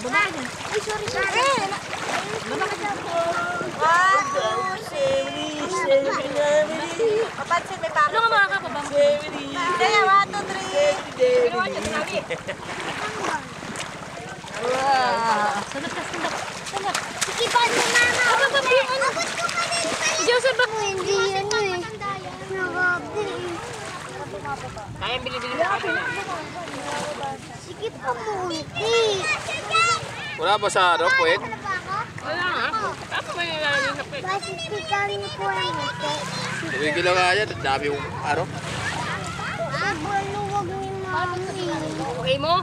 baba ka dyan. Ay, sorry. Baba ka dyan. 1, 2, 3. Papansin, may pako. Ano nga mga kapabang? Kaya, 1, 2, 3. Ginawa niya, sinabi. Sanap ka, sanap. Sanap. Ikipan mo, mama. Abot ko Abot ko pa rin. Si Joseph ba? Hindi yan eh. Nagabi. Kaya bili-bili mo kami na. Sikip ka munti. Wala ba sa ano, puwet? Wala nga. Tapos may nilalagay sa pet. Basipikan po ang muti. Tumigil lang nga yan. Dami yung ano. Maluwag ni mami. Okay mo?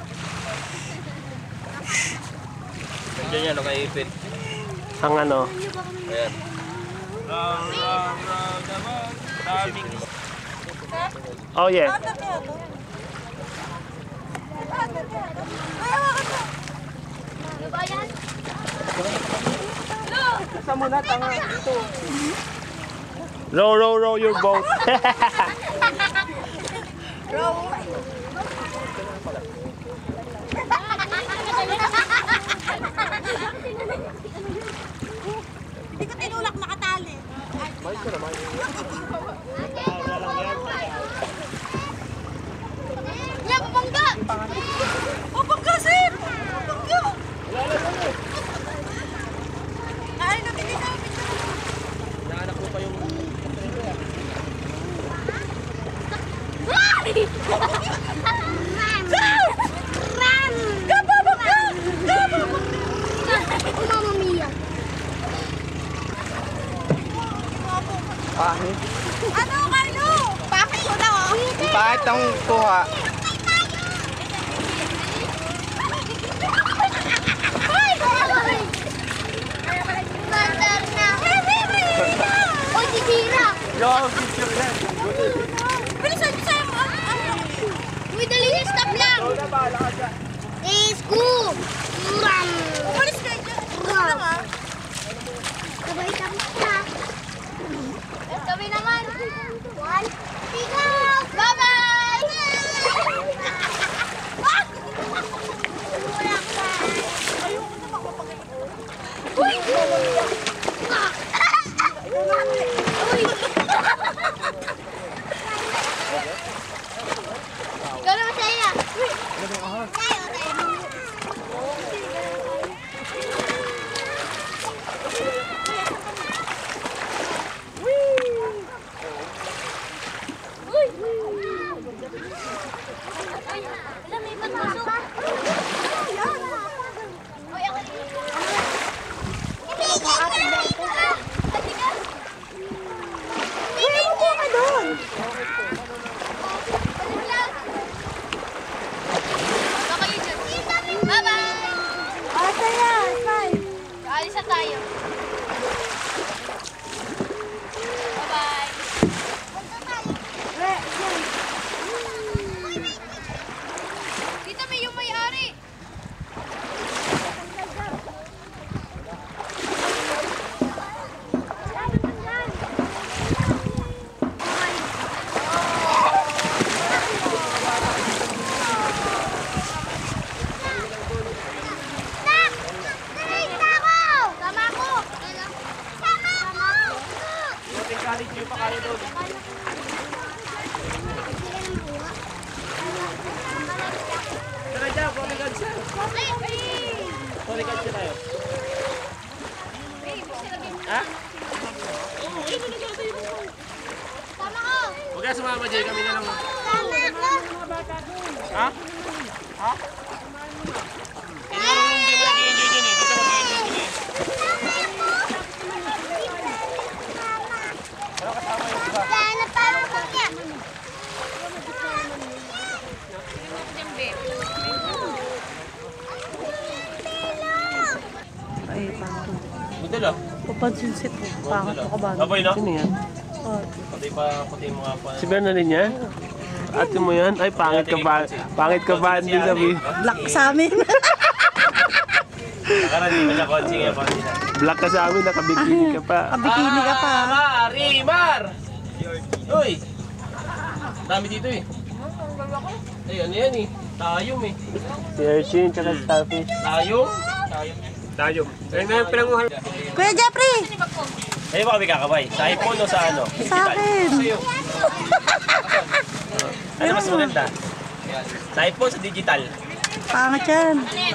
Nandiyan yan, nakaipin. Ang ano? Ayan. Oh yeah. Row your boat. Hindi ko tinulak nakatali. Yan, pabangga! Pabangga, sir! Pabangga! Ay, nabili na. Naanak mo pa yung... Ram! Kapabangga! Mama Mia. Pahit. Ano, Carlo? Bakit ko na, oh? Pahit ang kuha. Bandar na. Oy, titira. Yo, picture na. Bilisan niyo sa'yo. Uy, dali na, stop lang. Let's go. Ram! Umalis kayo dyan. Ram! Lang, ah. Sabay kami na. Kami naman. One, tiga. Bye-bye! Wala ka. Uy! Uy! Ikaw naman sa'yo. Alam, may pagpasok. Alis na tayo. Bye-bye. Dito may yung may-ari. Huwag kaya sumama, Jay. Kami na lang. Ha? Ha? Hindi mo nag-i-enjoy dyan eh. Hindi ka mag-i-enjoy dyan eh. Sana parang kanya. Ay, paano? Budala. Papansinsit po. Pangat ako ba? Abay na. Sino yan? Pati mga pa. Si Bernalyn yan? Ate mo yan? Ay, pangit ka ba? Pangit ka ba? Hindi sabi. Black sa amin. Nakaraan, di ba siya konsing yan? Black ka sa amin, nakabikini ka pa. Kabikini ka pa. Marimar! Uy! Dami dito eh. Ay, ano yan eh? Tayong eh. Si Erchin, tsaka si Starfish. Tayong? Tayo. Kaya nga yung pinanguhan. Kuya Jeffrey! Kayo ba kami kakabay? Sa iPhone o sa ano? Sa akin! Ano mas maganda? Sa iPhone sa digital? Pangit yan. Ano yan?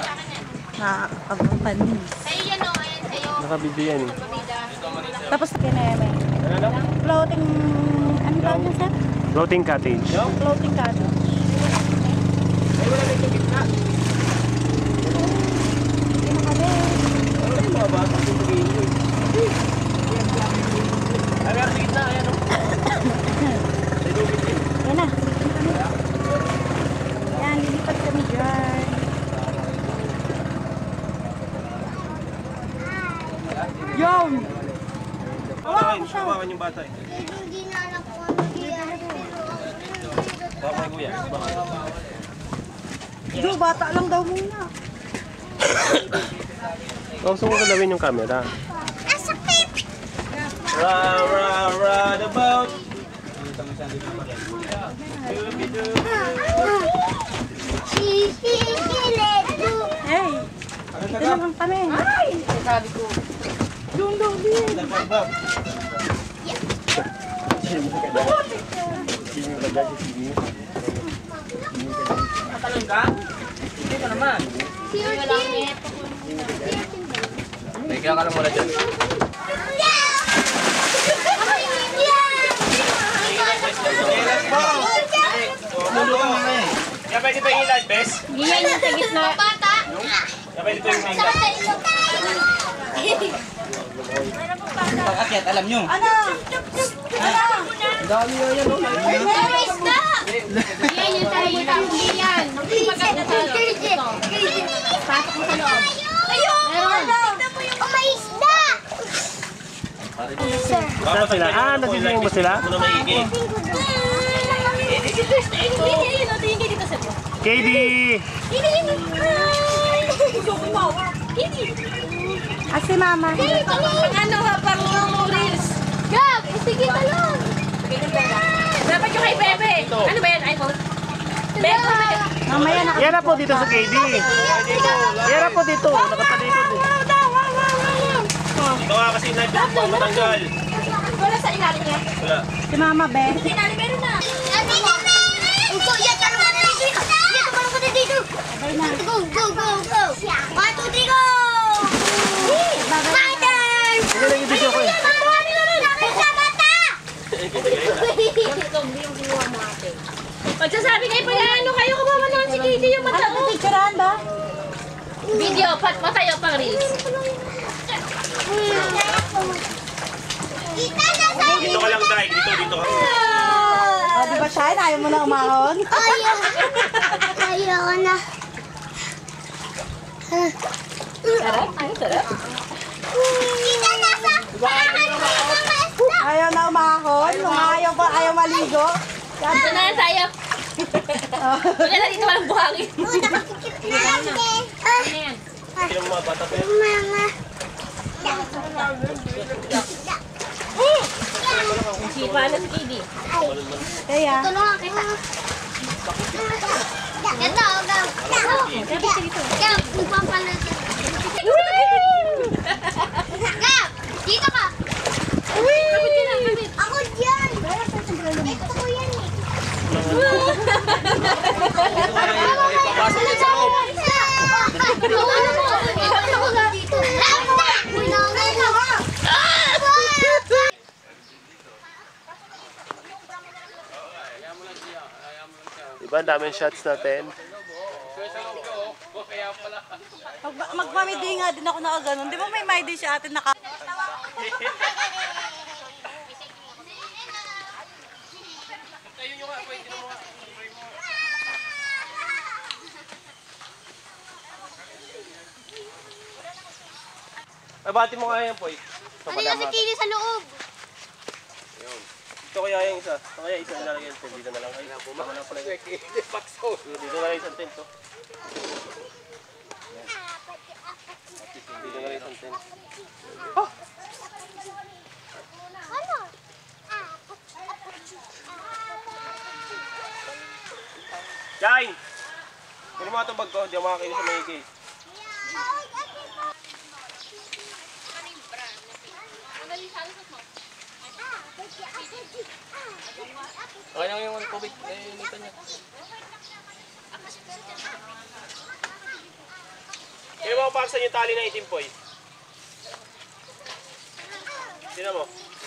Ano yan? Nakakapagpanis. Sa'yo yan o. Ayan sa'yo. Nakabidyo yan eh. Tapos kineme. Floating... Ano tawag niya, sir? Floating cottage. Floating cottage. Ay, wala na yung gitna. Hindi na kami. Ano yung mga bata? Yung mag-i-enjoy. Ay, meron sa gitna. Ayan o. Sa lubid eh. Yan na. Yan, lilipat kami dyan. Yun! Hawakan ko siya. Hawakan yung bata eh. Hindi na alam kung ano yan. Hawakan ko kuya. Jo, bata lang daw muna. Gusto mo galawin yung camera. Run about. Hey! Ito naman kami. Ay! Sabi ko. Doon daw din. Matalang ka? Hindi ka naman. Kaya ka lang mula dyan. Kaya pwede pa yung ilan, Bes? Giyan yung sa gitna. Bata. Kaya pwede pa yung ilan. Pag-akyat, alam nyo. Ano? May isda. Giyan yung sa gitna. Giyan. Maganda sa loob. Pasok mo sa loob. Ayun! Meron. Tignan mo yung may isda! Saan sila? Ah, nagsisingin ba sila? Muna maigi. KD! Ah, si mama. Ano ha, pang reels? Gab, sige talon. Dapat yung kay Bebe. Ano ba yan, iPhone? Bebe, Mamaya na. Yan na po dito sa KD. Yan na po dito. Nakatalikod eh. Ito nga kasi matanggal. wala sa ilalim niya. Wala. Si mama, be. Sinali, meron na. Ano na? Ugo, yan ka naman na dito. Yan ka naman na dito. Go, go, go, go. 1, 2, 3, go! Spider! Sige lang yung video ko eh. Magsasabi kayo pa ano kayo kumama naman si Katie yung mata. Ano, picturean ba? Video, patayo pang reels. Dito ka lang, Dai. Dito ka. O, di ba, Shine? Ayaw mo na umahon? Ayaw na. Sarap? Ay, sarap. Kita nasa. Ayaw na umahon? Nung ayaw maligo? Ito na yan tayo. Wala na dito walang buhangin. Ano yan? Sino mo mga bata pa yan? Mama. Sipa na si Katie. Kaya, Tulungan kita. Ito, go. Gab, magpapalag. Gab, dito ka. Kapit ka lang, kapit. Ako dyan. Ito ko yan eh. Papasok yan sa loob. Diba, ang daming shots natin. magpamidi nga din ako na ganun. Di ba may midi si ate naka... Abati mo nga yan, Poy. Ito Ano yung kili sa loob? Ito kaya yung isa. Ito kaya isa na lang yung tent. Dito na lang. Ay, bumaka na pala yung dito na lang isang tent, oh. Dito na lang isang tent. Ano? Jain! Kunin mo nga itong bag ko. Hindi ako makakinis sa may case. Okay lang yung tubig. Initan niya. Kaya mo paksan yung tali na itim, Poy. Sino mo?